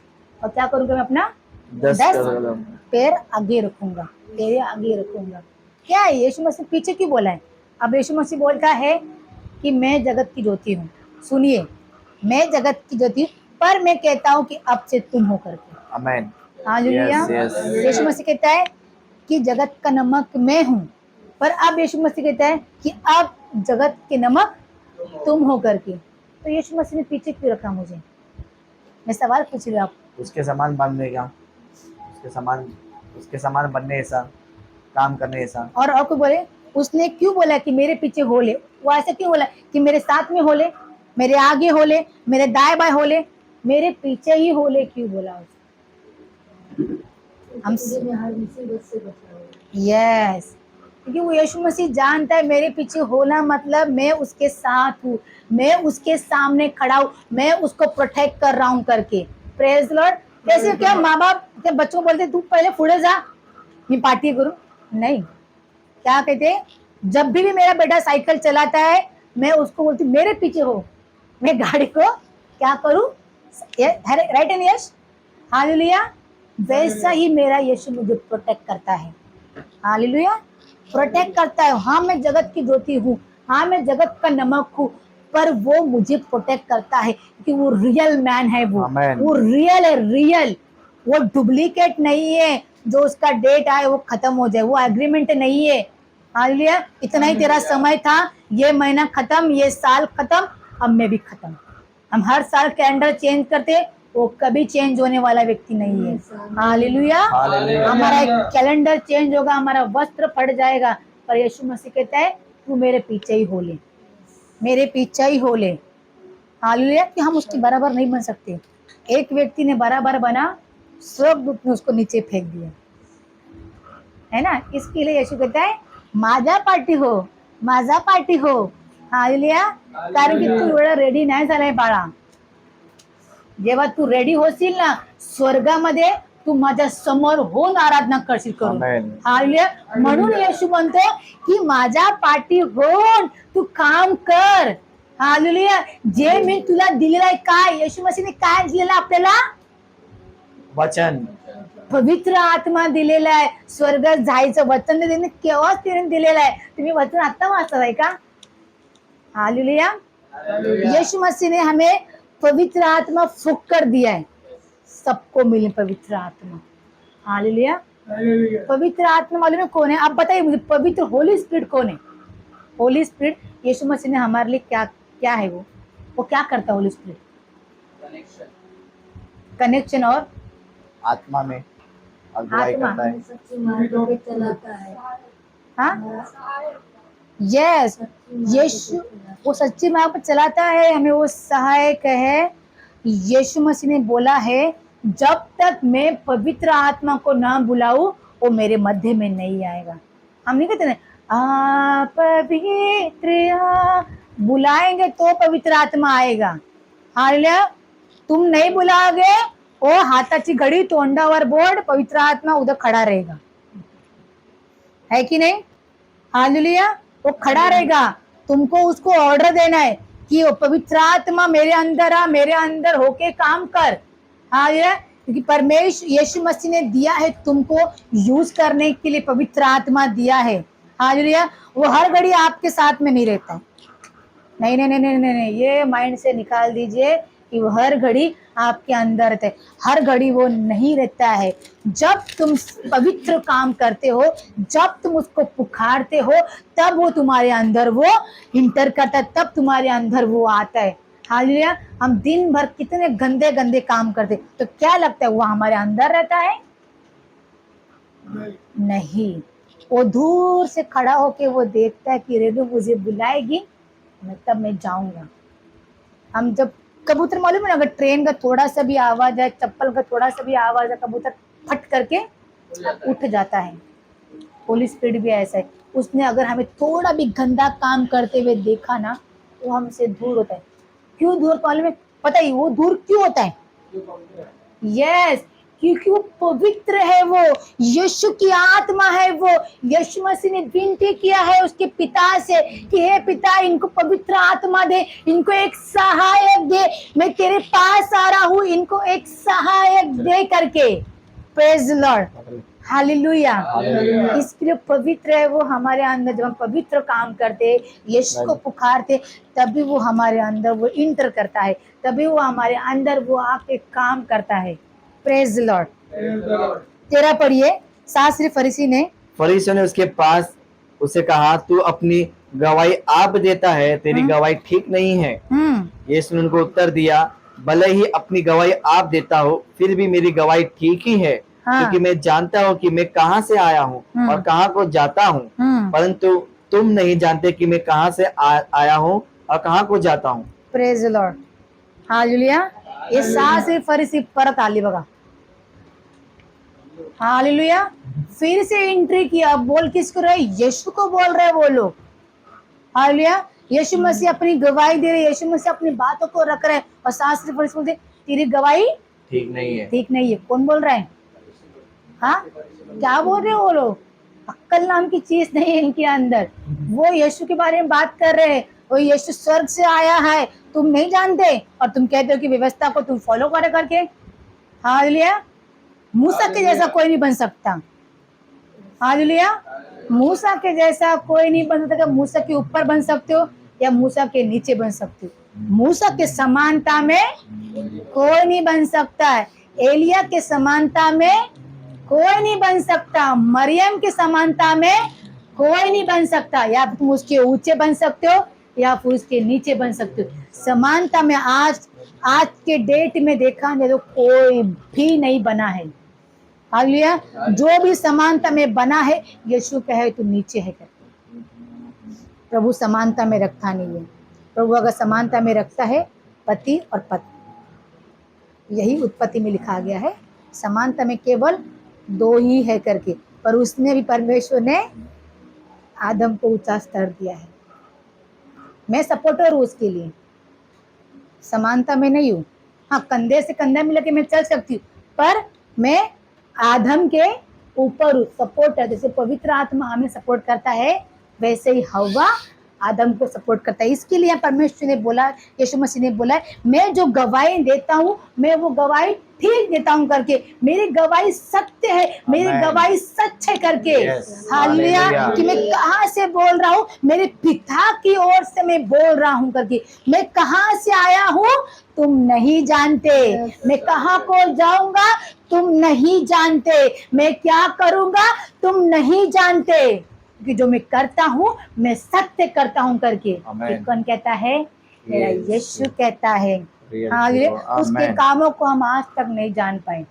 और क्या करूंगा मैं? अपना 10 10 कदम। पैर आगे रखूंगा, तेरे आगे रखूंगा। क्या है? यीशु मसीह पीछे क्यों बोला है? अब यीशु मसीह बोलता है कि मैं जगत की ज्योति हूँ। सुनिए, मैं जगत की ज्योति हूँ, पर मैं कहता हूँ कि अब से तुम हो करके। आमेन। हालेलुया। Yes, yes. यीशु मसीह कहता है कि जगत का नमक मैं हूँ, पर अब यीशु मसीह कहता है कि अब जगत के नमक तुम हो करके। तो यीशु मसीह ने पीछे क्यों रखा मुझे? मैं सवाल पूछ रही हूँ आप। उसके समान बनने का, उसके समान बनने ऐसा, काम करने ऐसा। और कोई बोले उसने क्यों बोला कि मेरे पीछे हो ले? वो ऐसा क्यों बोला कि मेरे साथ में हो ले, मेरे आगे हो ले, मेरे दाएं बाएं हो ले, मेरे पीछे ही हो ले? क्यों बोला उसने? हम यस, क्योंकि वो यीशु मसीह जानता है मेरे पीछे होना मतलब मैं उसके साथ हूँ, मैं उसके सामने खड़ा हूँ, मैं उसको प्रोटेक्ट कर रहा हूँ करके। Praise Lord. जैसे क्या माँ बाप क्या बच्चों को बोलते तू पहले पुढे जा, मैं पार्टी करूँ? नहीं, क्या कहते? जब भी मेरा बेटा साइकिल चलाता है मैं उसको बोलती मेरे पीछे हो, मैं गाड़ी को क्या करूँ? Right and yes. हालेलुया। वैसा ही मेरा यीशु मुझे प्रोटेक्ट करता है। हालेलुया। प्रोटेक्ट करता है। हाँ, मैं जगत की ज्योति हूँ, हाँ मैं जगत का नमक हूँ, पर वो मुझे प्रोटेक्ट करता है क्योंकि वो रियल मैन है। Amen. वो रियल है, रियल। वो डुप्लीकेट नहीं है जो उसका डेट आए वो खत्म हो जाए, वो एग्रीमेंट नहीं है। हालेलुया। इतना ही तेरा समय था, ये महीना खत्म, ये साल खत्म, अब मैं भी खत्म। हम हर साल कैलेंडर चेंज करते, वो कभी चेंज होने वाला व्यक्ति नहीं है। हालेलुया। हालेलुया। हमारा एक कैलेंडर चेंज होगा, हमारा वस्त्र फट जाएगा, पर यीशु मसीह कहता है तू मेरे पीछे ही हो ले, मेरे पीछे ही हो ले। हालेलुया। कि हम उसके बराबर नहीं बन सकते। एक व्यक्ति ने बराबर बना, स्वर्गदूत ने उसको नीचे फेंक दिया, है ना। इसके लिए यीशु कहता है माझा पाठी हो, माझा पाठी हो। हालेलुया। कारण की तू एवढा रेडी नाही झालाय बाळा. जेव्हा तू रेडी होशील ना, स्वर्गामध्ये तू माझ्या समोर होऊन आराधना करशील करून. Amen. हालेलुया. म्हणून येशू म्हणतो की माझ्या पाठी होऊन तू काम कर. हालेलुया. जे मी तुला दिलेलं आहे, काय येशू मसीहने काय दिलेलं आपल्याला? वचन. पवित्र आत्मा दिलेला आहे. स्वर्गात जायचं वचन त्याने केव्हाच त्याने दिलेलं आहे. तुम्ही वचन आता वाचत आहे का? हालेलुया. यीशु मसीह ने हमें पवित्र आत्मा फूंक कर दिया है, सबको मिले पवित्र आत्मा। हालेलुया। पवित्र आत्मा मालूम है कौन है? आप बताइए मुझे, पवित्र होली स्पिरिट कौन है? होली स्पिरिट यीशु मसीह ने हमारे लिए क्या क्या है? वो क्या करता है होली स्पिरिट? कनेक्शन और आत्मा में अगुवाई आत्मा। करता है। हाँ, यस, यीशु वो सच्ची मार्ग पर चलाता है, हमें वो सहायक है। यीशु मसीह ने बोला है जब तक मैं पवित्र आत्मा को ना बुलाऊं वो मेरे मध्य में नहीं आएगा। हम नहीं कहते ना पवित्र बुलाएंगे तो पवित्र आत्मा आएगा। हालेलुया। तुम नहीं बुलाओगे वो हाथाची घडी तोंडावर बोर्ड, पवित्र आत्मा उधर खड़ा रहेगा, है कि नहीं? हालेलुया। वो खड़ा रहेगा, तुमको उसको ऑर्डर देना है कि वो पवित्र आत्मा मेरे अंदर आ, मेरे अंदर होके काम कर। हालेलुया। क्योंकि परमेश्वर यीशु मसीह ने दिया है तुमको यूज करने के लिए, पवित्र आत्मा दिया है। हालेलुया। वो हर घड़ी आपके साथ में नहीं रहता। नहीं नहीं नहीं नहीं नहीं, नहीं। ये माइंड से निकाल दीजिए कि वो हर घड़ी आपके अंदर रहता है। हर घड़ी वो नहीं रहता है। जब तुम पवित्र काम करते हो, जब तुम उसको पुकारते हो, तब वो तुम्हारे अंदर वो इंटर करता है, तब तुम्हारे अंदर वो आता है। हालेलुया। हम दिन भर कितने गंदे गंदे काम करते, तो क्या लगता है वो हमारे अंदर रहता है? नहीं। वो दूर से खड़ा होके वो देखता है कि रेणु मुझे बुलाएगी, तब मैं जाऊंगा। हम जब कबूतर मालूम है ना, अगर ट्रेन का थोड़ा सा भी आवाज है, चप्पल का थोड़ा सा भी आवाज है, कबूतर फट करके उठ जाता है। होली स्पिरिट भी ऐसा है। उसने अगर हमें थोड़ा भी गंदा काम करते हुए देखा ना, तो हमसे दूर होता है। क्यों दूर मालूम है? पता ही वो दूर क्यों होता है? यस, क्योंकि वो पवित्र है, वो यीशु की आत्मा है। वो यीशु मसीह ने विनती किया है उसके पिता से कि हे पिता, इनको पवित्र आत्मा दे, इनको एक सहायक दे, मैं तेरे पास आ रहा हूँ, इनको एक सहायक दे करके। Praise lord. हालेलुया। इसके लिए पवित्र है वो हमारे अंदर। जब हम पवित्र काम करते, यीशु को पुकारते, तभी वो हमारे अंदर वो इंटर करता है, तभी वो हमारे अंदर वो आके काम करता है। Praise Lord. 13 पढ़िए। शास्त्री फरीसी ने उसके पास उसे कहा तू अपनी गवाही आप देता है, तेरी गवाही ठीक नहीं है। यीशु ने उनको उत्तर दिया भले ही अपनी गवाही आप देता हो, फिर भी मेरी गवाही ठीक ही है। क्योंकि मैं जानता हूँ कि मैं कहाँ से आया हूँ और कहाँ को जाता हूँ, परंतु तुम नहीं जानते कि मैं कहाँ से आया हूँ और कहाँ को जाता हूँ। Praise lord. हालेलुया। ये शास्त्री फरीसी परत आली बघा। हालेलुया। फिर से एंट्री किया। बोल किसको रहे? यीशु को बोल रहे वो लोग। हालेलुया। यीशु मसीह अपनी गवाही दे रहे, यीशु मसीह अपनी बातों को रख रहे, और शास्त्री फरीसी बोलते तेरी गवाही ठीक नहीं है, ठीक नहीं है। कौन बोल रहा है? हाँ, क्या बोल रहे हो वो लोग? अक्कल नाम की चीज नहीं है इनके अंदर। वो यीशु के बारे में बात कर रहे हैं, वो यीशु स्वर्ग से आया है, तुम नहीं जानते, और तुम कहते हो कि व्यवस्था को तुम फॉलो करे करके। हालेलुया। मूसा के जैसा कोई नहीं बन सकता। हालेलुया। मूसा के जैसा कोई नहीं बन सकता। मूसा के ऊपर बन सकते हो या मूसा के नीचे बन सकते हो। मूसा के समानता में कोई नहीं बन सकता है। एलिया के समानता में कोई नहीं बन सकता। मरियम के समानता में कोई नहीं बन सकता। या तुम उसके ऊंचे बन सकते हो या फिर उसके नीचे बन सकते हो। समानता में आज आज के डेट में देखा जाए तो कोई भी नहीं बना है। हालेलुया। जो भी समानता में बना है, यीशु कहे तो नीचे है करके। प्रभु समानता में रखता नहीं है। प्रभु अगर समानता में रखता है पति और पत्नी, यही उत्पत्ति में लिखा गया है, समानता में केवल 2 ही है करके। पर उसने भी, परमेश्वर ने आदम को ऊंचा स्तर दिया है। मैं सपोर्टर हूँ उसके लिए, समानता में नहीं हूँ। हाँ, कंधे से कंधा मिला के मैं चल सकती हूँ, पर मैं आदम के ऊपर हूँ, सपोर्टर। जैसे पवित्र आत्मा हमें सपोर्ट करता है, वैसे ही हव्वा आदम को सपोर्ट करता है। इसके लिए परमेश्वर ने बोला, यीशु मसीह ने बोला, मैं जो गवाही देता हूँ, मैं वो गवाही ठीक देता हूँ करके। मेरी गवाही सत्य है, मेरी गवाही सच है करके। हालेलुया। कि मैं कहाँ से बोल रहा हूँ, मेरे पिता की ओर से मैं बोल रहा हूँ करके। मैं कहाँ से आया हूँ तुम नहीं जानते, मैं कहाँ को जाऊंगा तुम नहीं जानते, मैं क्या करूंगा तुम नहीं जानते, कि जो मैं करता हूँ मैं सत्य करता हूँ करके। ये कौन कहता है? मेरा यीशु कहता है। हालेलुया। उसके कामों को हम आज तक नहीं जान पाए।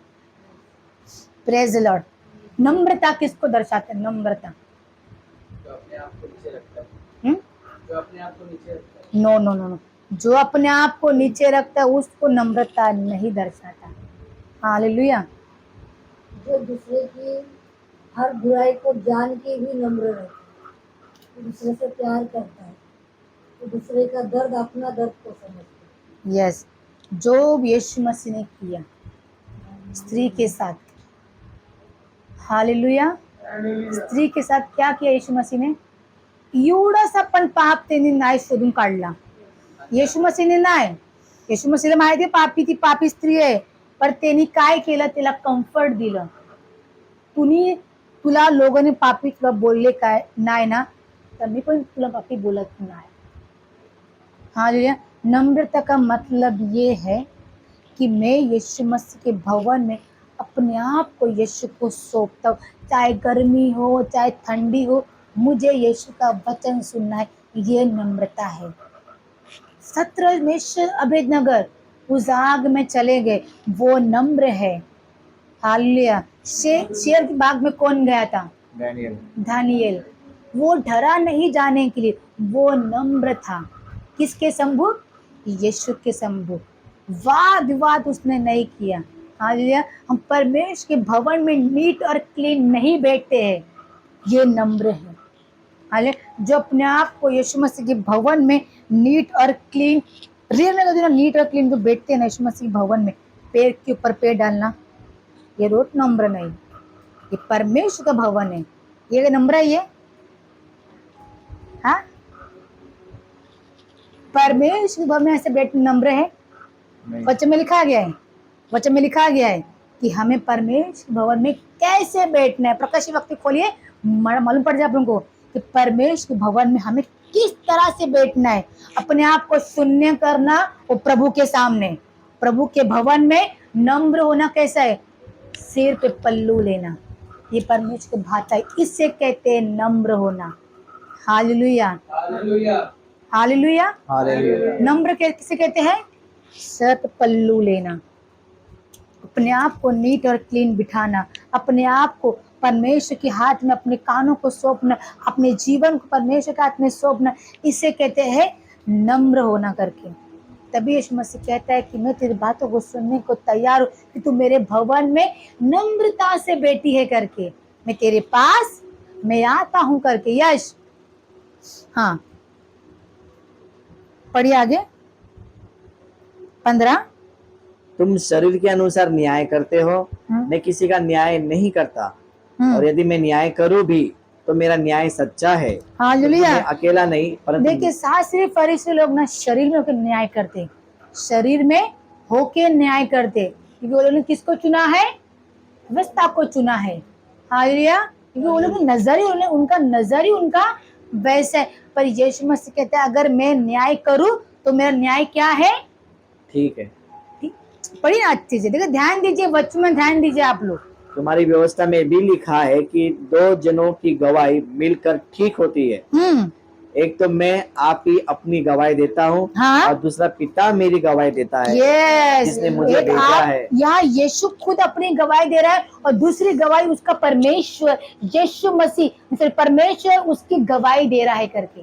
Praise the Lord. नम्रता किसको दर्शाते हैं? नम्रता जो अपने आप को नीचे रखता है। जो अपने आप को नीचे रखता है। नो नो नो नो, जो अपने आप को नीचे रखता है उसको नम्रता नहीं दर्शाता। हालेलुया। जो दूसरे की हर बुराई को जान के भी नम्र रहता है, दूसरे से प्यार करता है, तो दूसरे का दर्द अपना दर्द को समझता है। यस, जो यीशु मसीह ने किया स्त्री के साथ। हालेलुया। स्त्री के साथ क्या किया यीशु मसीह ने? एवढासा पण पाप त्यांनी नाही शोधून काढला। येशू मसीहने नाही, येशू मसीहला माहिती पापी, ती पापी स्त्री आहे, पर त्यांनी काय केलं? तिला कम्फर्ट दिलं। तुला लोकांनी पापी तुला बोलले काय नाही ना, तर मी पण तुला पापी बोलत नाही। हालेलुया। नम्रता का मतलब ये है कि मैं यीशु मसीह के भवन में अपने आप को यीशु को सौंपता हूँ, चाहे गर्मी हो चाहे ठंडी हो, मुझे यीशु का वचन सुनना है। ये नम्रता है। 17 में अबेदनगर उस आग में चले गए, वो नम्र है। हालेलुया। शेर के बाग में कौन गया था? दानियेल। वो डरा नहीं जाने के लिए, वो नम्र था। किसके सम्मुख? यीशु के सम्मुख। वाद विवाद उसने नहीं किया। हालेलुया। हम परमेश्वर के भवन में नीट और क्लीन नहीं बैठते हैं, ये नम्र है। हालेलुया। जो अपने आप को यीशु मसीह के भवन में नीट और क्लीन, रियल में तो नीट और क्लीन जो बैठते हैं ना यीशु मसीह के भवन में, पैर के ऊपर पैर डालना, ये रोट नम्र नहीं, ये परमेश्वर का भवन है, ये नम्र है। ये हाँ, परमेश्वर के भवन में ऐसे बैठना नम्र है? वचन में लिखा गया है, वचन में लिखा गया है कि हमें परमेश्वर भवन में कैसे बैठना है। प्रकाशित वक्ति खोलिए, मालूम पड़ जाए आप लोगों को कि परमेश्वर भवन में हमें किस तरह से बैठना है। अपने आप को शून्य करना और प्रभु के सामने, प्रभु के भवन में नम्र होना कैसा है? सिर पे पल्लू लेना, ये परमेश्वर की भाषा है, इससे कहते हैं नम्र होना। हालेलुया। हालेलुया। हालेलुया। हालेलुया। नम्र किसे कहते हैं? सर पे पल्लू लेना, अपने आप को नीट और क्लीन बिठाना, अपने आप को परमेश्वर के हाथ में, अपने कानों को सौंपना, अपने जीवन को परमेश्वर के हाथ में सौंपना, इसे कहते हैं नम्र होना करके। तभी यीशु मसीह कहता है कि मैं तेरी बातों को सुनने को तैयार हूँ, कि तू मेरे भवन में नम्रता से बैठी है करके, मैं तेरे पास मैं आता हूँ करके। यश, हाँ पढ़िए आगे 15। तुम शरीर के अनुसार न्याय करते हो, मैं किसी का न्याय नहीं करता, और यदि मैं न्याय करूं भी तो मेरा न्याय सच्चा है। हालेलुया। मैं अकेला नहीं, परंतु देखिए शास्त्री फरीसी लोग ना शरीर में होकर न्याय करते, शरीर में होके न्याय करते, क्योंकि वो लोगों ने किसको चुना है? व्यवस्था को चुना है। हालेलुया। क्योंकि वो लोग नजर ही, उनका नजर ही उनका वैसा है। पर यीशु मसीह कहते हैं अगर मैं न्याय करूं तो मेरा न्याय क्या है? ठीक है। पढ़िए ना अच्छे से, देखिए ध्यान दीजिए, बच्चों में ध्यान दीजिए आप लोग। तुम्हारी व्यवस्था में भी लिखा है कि 2 जनों की गवाही मिलकर ठीक होती है। एक तो मैं आप ही अपनी गवाही देता हूँ हाँ। और दूसरा पिता मेरी गवाही देता है यस, जिसने मुझे एक भेजा आप है। यहाँ यीशु खुद अपनी गवाही दे रहा है और दूसरी गवाही उसका परमेश्वर यीशु मसीह परमेश्वर उसकी गवाही दे रहा है करके।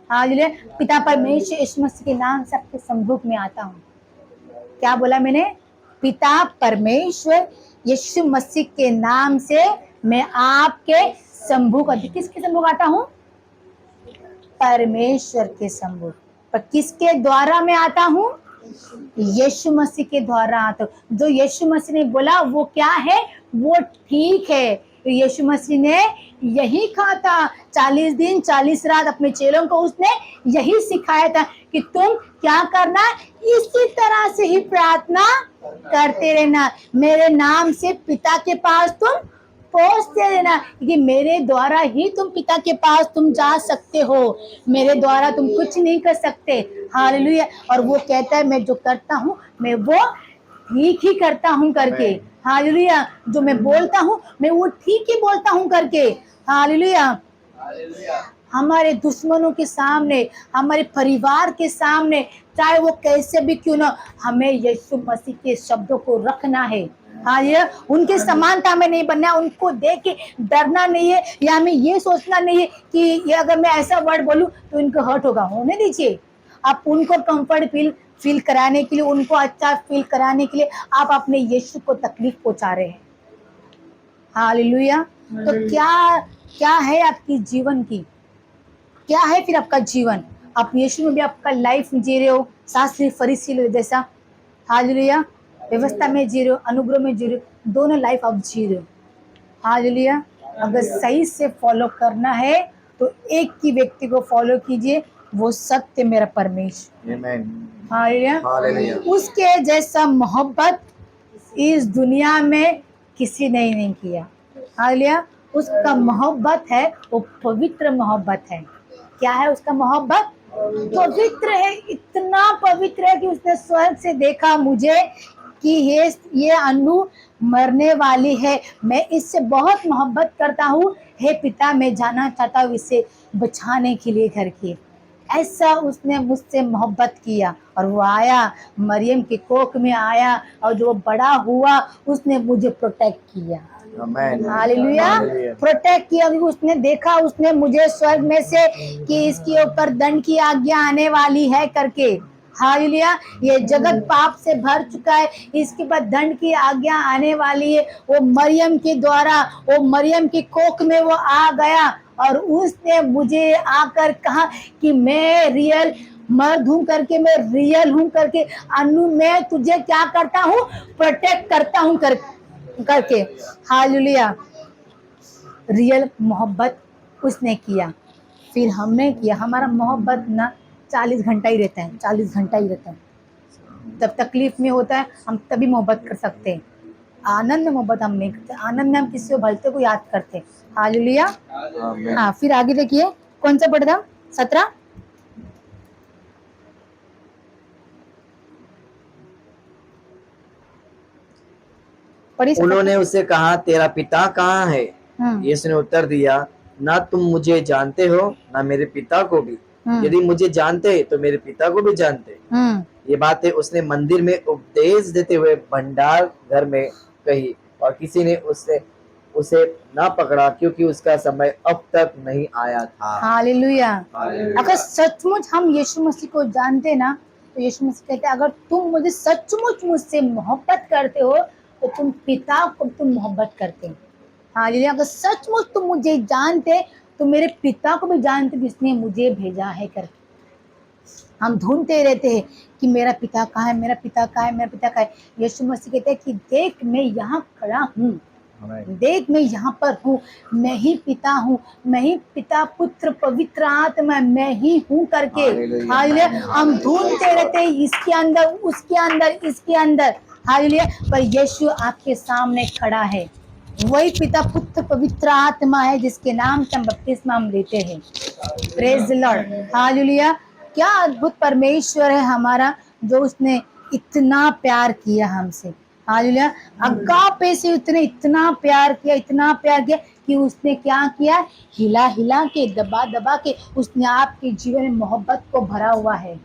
हालेलुया। पिता परमेश्वर यीशु मसीह के नाम से आपके सम्मुख में आता हूँ। क्या बोला मैंने? पिता परमेश्वर यीशु मसीह के नाम से मैं आपके सम्मुख, किसके सम्मुख आता हूँ? परमेश्वर के सम्मुख। पर किसके द्वारा मैं आता हूँ? यीशु मसीह के द्वारा आता हूँ। जो यीशु मसीह ने बोला वो क्या है? वो ठीक है। तो यीशु मसीह ने यही कहा था, 40 दिन 40 रात अपने चेलों को उसने यही सिखाया था कि तुम क्या करना, इसी तरह से ही प्रार्थना करते रहना, मेरे नाम से पिता के पास तुम पहुंचते रहना, क्योंकि मेरे द्वारा ही तुम पिता के पास तुम जा सकते हो, मेरे द्वारा तुम कुछ नहीं कर सकते। हालेलुया। और वो कहता है मैं जो करता हूँ मैं वो ठीक ही करता हूँ करके। हालेलुया। जो मैं बोलता हूँ मैं वो ठीक ही बोलता हूँ करके। हालेलुया। हमारे दुश्मनों के सामने, हमारे परिवार के सामने, चाहे वो कैसे भी क्यों ना, हमें यीशु मसीह के शब्दों को रखना है। हाँ, ये उनके समानता में नहीं बनना, उनको देख के डरना नहीं है, या हमें ये सोचना नहीं है कि ये अगर मैं ऐसा वर्ड बोलूं तो इनको हर्ट होगा। होने दीजिए। आप उनको कंफर्ट फील कराने के लिए, उनको अच्छा फील कराने के लिए आप अपने यीशु को तकलीफ पहुंचा रहे हैं। हालेलुया। तो क्या है आपकी जीवन की, क्या है फिर आपका जीवन? आप यीशु में भी आपका लाइफ जी रहे हो, शास्त्री फरीसी जैसा। हालेलुया। व्यवस्था में जी रहे हो, अनुग्रह में जी रहे हो, दोनों लाइफ आप जी रहे हो। हालेलुया। अगर सही से फॉलो करना है तो एक ही व्यक्ति को फॉलो कीजिए, वो सत्य मेरा परमेश्वर। हालेलुया। उसके जैसा मोहब्बत इस दुनिया में किसी ने नहीं किया। हालेलुया। उसका मोहब्बत है वो पवित्र मोहब्बत है। क्या है उसका मोहब्बत? पवित्र है। इतना पवित्र है कि उसने स्वर्ग से देखा मुझे कि ये अनु मरने वाली है, मैं इससे बहुत मोहब्बत करता हूँ, हे पिता मैं जाना चाहता हूँ इसे बचाने के लिए घर की। ऐसा उसने मुझसे मोहब्बत किया और वो आया, मरियम के कोख में आया, और जो बड़ा हुआ उसने मुझे प्रोटेक्ट किया। हालेलुया। प्रोटेक्ट किया, क्योंकि उसने देखा, उसने मुझे स्वर्ग में से कि इसके ऊपर दंड की आज्ञा आने वाली है करके। हालेलुया। ये जगत पाप से भर चुका है, इसके बाद दंड की आज्ञा आने वाली है। वो मरियम के द्वारा, वो मरियम की कोख में वो आ गया और उसने मुझे आकर कहा कि मैं रियल मर्द हूं करके, मैं रियल हूं करके, अनु मैं तुझे क्या करता हूँ? प्रोटेक्ट करता हूँ करके। हालेलुया। रियल मोहब्बत उसने किया, फिर हमने किया। हमारा मोहब्बत ना 40 घंटा ही रहता है, 40 घंटा ही रहता है। तब तकलीफ में होता है हम तभी मोहब्बत कर सकते हैं, आनंद में मोहब्बत हम नहीं करते। आनंद में हम किसी को भलते को याद करते। हालेलुया। हाँ, फिर आगे देखिए कौन सा पढ़ता? 17। उन्होंने उससे कहा तेरा पिता कहाँ है? यीशु ने उत्तर दिया, ना तुम मुझे जानते हो ना मेरे पिता को भी। यदि मुझे जानते तो मेरे पिता को भी जानते। ये बातें उसने मंदिर में उपदेश देते हुए भंडार घर में कही, और किसी ने उसे ना पकड़ा क्योंकि उसका समय अब तक नहीं आया था। हालेलुया। अगर सचमुच हम यीशु मसीह को जानते ना, तो यीशु मसीह कहते हैं अगर तुम मुझे सचमुच मुझसे मोहब्बत करते हो तो तुम पिता को तुम मोहब्बत करते। हालेलुया। अगर सचमुच तुम मुझे जानते तो मेरे पिता को भी जानते जिसने मुझे भेजा है करके। हम ढूंढते रहते हैं कि मेरा पिता कहाँ है, मेरा पिता कहाँ है, मेरा पिता कहाँ है। यीशु मसीह कहते हैं कि देख मैं यहाँ खड़ा हूँ, देख मैं यहाँ पर हूँ, मैं ही पिता हूँ, मैं ही पिता पुत्र पवित्र आत्मा मैं ही हूँ करके। हालेलुया। हम ढूंढते रहते हैं इसके अंदर, उसके अंदर, इसके अंदर। हालेलुया। पर यीशु आपके सामने खड़ा है, वही पिता पुत्र पवित्र आत्मा है जिसके नाम से हम बपतिस्मा हम लेते हैं। Praise the lord. हालेलुया। क्या अद्भुत परमेश्वर है हमारा, जो उसने इतना प्यार किया हमसे। हालेलुया। अगापे से उसने इतना प्यार किया कि उसने क्या किया, हिला हिला के, दबा दबा के उसने आपके जीवन में मोहब्बत को भरा हुआ है।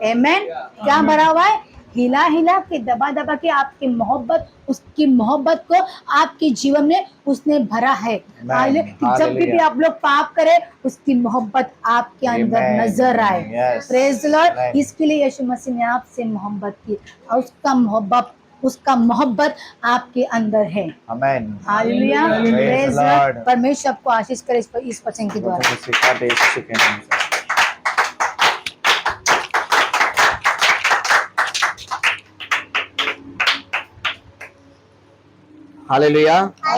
आमेन। क्या भरा हुआ है? हिला हिला के, दबा दबा के आपकी मोहब्बत, उसकी मोहब्बत को आपके जीवन में उसने भरा है। हालेलुया। कि जब भी आप लोग पाप करें, उसकी मोहब्बत आपके अंदर Amen. नजर आए। Yes. Praise the Lord. Amen. इसके लिए यीशु मसीह ने आपसे मोहब्बत की और उसका मोहब्बत आपके अंदर है। Amen. Hallelujah. Praise the praise Lord. परमेश्वर आपको आशीष करे इस वचन के द्वारा। वचन स्वीकार दे यीशु के नाम से। हालेलुया।